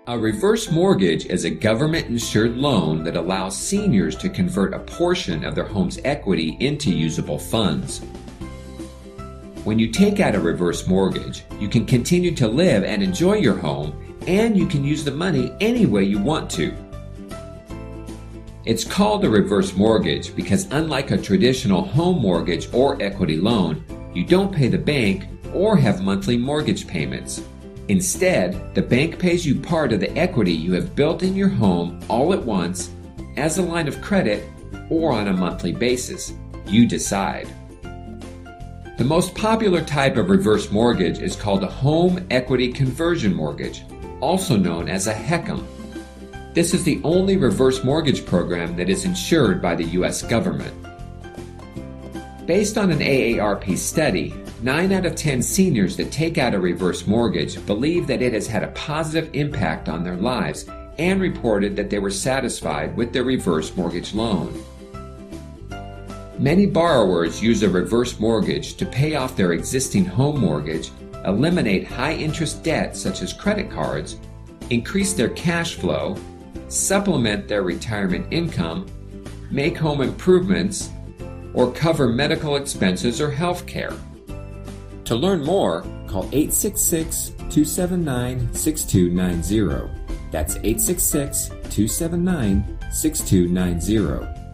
A reverse mortgage is a government-insured loan that allows seniors to convert a portion of their home's equity into usable funds. When you take out a reverse mortgage, you can continue to live and enjoy your home, and you can use the money any way you want to. It's called a reverse mortgage because unlike a traditional home mortgage or equity loan, you don't pay the bank or have monthly mortgage payments. Instead, the bank pays you part of the equity you have built in your home all at once, as a line of credit, or on a monthly basis. You decide. The most popular type of reverse mortgage is called a home equity conversion mortgage, also known as a HECM. This is the only reverse mortgage program that is insured by the U.S. government. Based on an AARP study, 9 out of 10 seniors that take out a reverse mortgage believe that it has had a positive impact on their lives and reported that they were satisfied with their reverse mortgage loan. Many borrowers use a reverse mortgage to pay off their existing home mortgage, eliminate high-interest debt such as credit cards, increase their cash flow, supplement their retirement income, make home improvements, or cover medical expenses or health care. To learn more, call 866-279-6290. That's 866-279-6290.